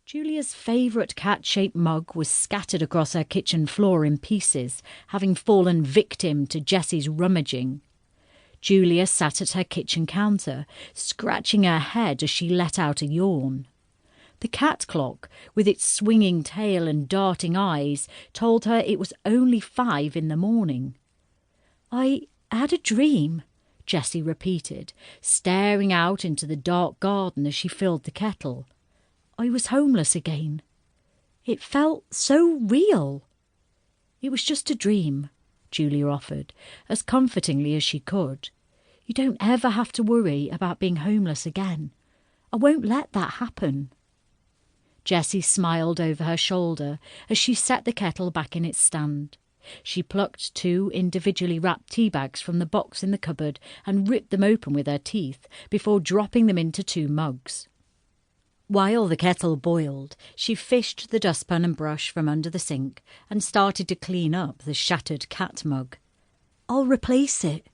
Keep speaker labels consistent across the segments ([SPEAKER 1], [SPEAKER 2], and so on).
[SPEAKER 1] Julia's favourite cat-shaped mug was scattered across her kitchen floor in pieces, having fallen victim to Jessie's rummaging. Julia sat at her kitchen counter, scratching her head as she let out a yawn. The cat clock, with its swinging tail and darting eyes, told her it was only 5 in the morning. "I had a dream," Jessie repeated, staring out into the dark garden as she filled the kettle. "I was homeless again. It felt so real." "It was just a dream," Julia offered, as comfortingly as she could. "You don't ever have to worry about being homeless again. I won't let that happen." Jessie smiled over her shoulder as she set the kettle back in its stand. She plucked 2 individually wrapped tea bags from the box in the cupboard and ripped them open with her teeth before dropping them into 2 mugs. While the kettle boiled, she fished the dustpan and brush from under the sink and started to clean up the shattered cat mug. "I'll replace it,"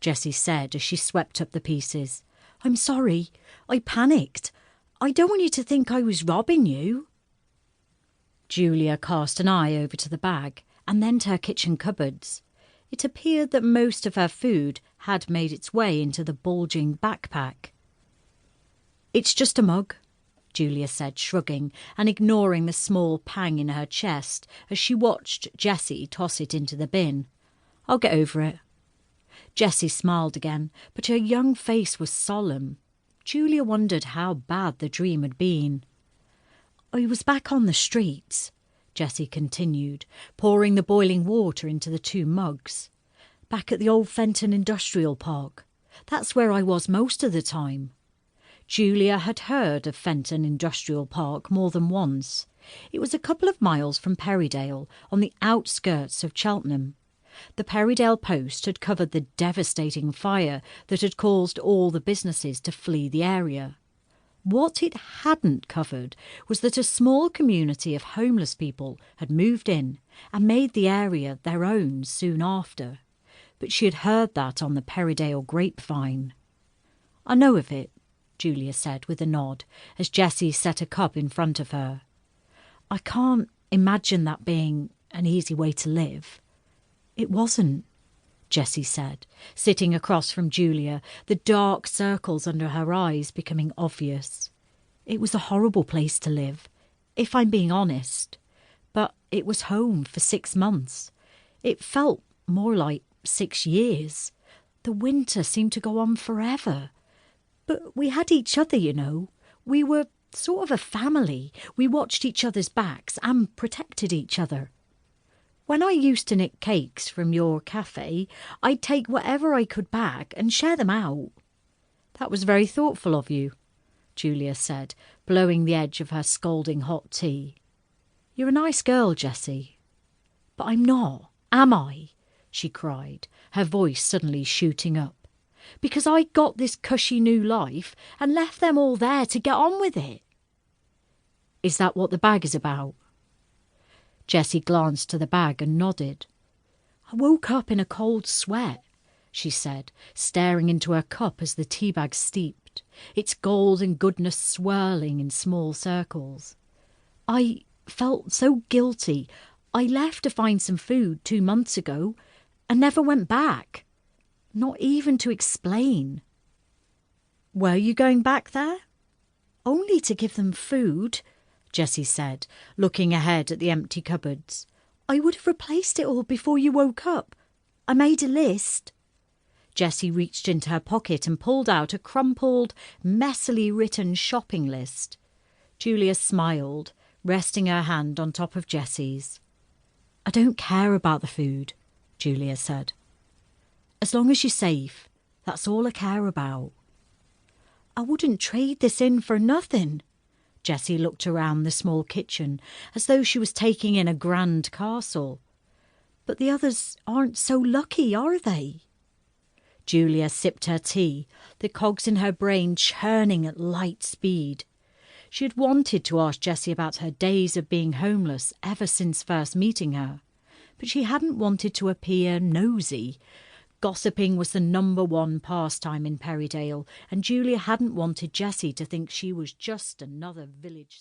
[SPEAKER 1] Jessie said as she swept up the pieces. "I'm sorry. I panicked. I don't want you to think I was robbing you." Julia cast an eye over to the bag and then to her kitchen cupboards. It appeared that most of her food had made its way into the bulging backpack. "It's just a mug," Julia said, shrugging and ignoring the small pang in her chest as she watched Jessie toss it into the bin. "I'll get over it." Jessie smiled again, but her young face was solemn. Julia wondered how bad the dream had been. "I was back on the streets," Jessie continued, pouring the boiling water into the 2 mugs. "Back at the old Fenton Industrial Park. That's where I was most of the time." Julia had heard of Fenton Industrial Park more than once. It was a couple of miles from Perrydale, on the outskirts of Cheltenham. The Perrydale Post had covered the devastating fire that had caused all the businesses to flee the area. What it hadn't covered was that a small community of homeless people had moved in and made the area their own soon after. But she had heard that on the Perrydale grapevine. "I know of it," Julia said with a nod, as Jessie set a cup in front of her. "I can't imagine that being an easy way to live." "It wasn't," Jessie said, sitting across from Julia, the dark circles under her eyes becoming obvious. "It was a horrible place to live, if I'm being honest. But it was home for 6 months. It felt more like 6 years. The winter seemed to go on forever. But we had each other, you know. We were sort of a family. We watched each other's backs and protected each other. When I used to nick cakes from your cafe, I'd take whatever I could back and share them out." "That was very thoughtful of you," Julia said, blowing the edge of her scalding hot tea. "You're a nice girl, Jessie." "But I'm not, am I?" she cried, her voice suddenly shooting up. "Because I got this cushy new life and left them all there to get on with it." "Is that what the bag is about?" Jessie glanced to the bag and nodded. "I woke up in a cold sweat," she said, staring into her cup as the tea bag steeped, its golden goodness swirling in small circles. "I felt so guilty. I left to find some food 2 months ago and never went back. Not even to explain." "Were you going back there?" "Only to give them food," Jessie said, looking ahead at the empty cupboards. "I would have replaced it all before you woke up. I made a list." Jessie reached into her pocket and pulled out a crumpled, messily written shopping list. Julia smiled, resting her hand on top of Jessie's. "I don't care about the food," Julia said. "As long as you're safe, that's all I care about." "I wouldn't trade this in for nothing." Jessie looked around the small kitchen as though she was taking in a grand castle. "But the others aren't so lucky, are they?" Julia sipped her tea, the cogs in her brain churning at light speed. She had wanted to ask Jessie about her days of being homeless ever since first meeting her, but she hadn't wanted to appear nosy. Gossiping was the #1 pastime in Perrydale, and Julia hadn't wanted Jessie to think she was just another village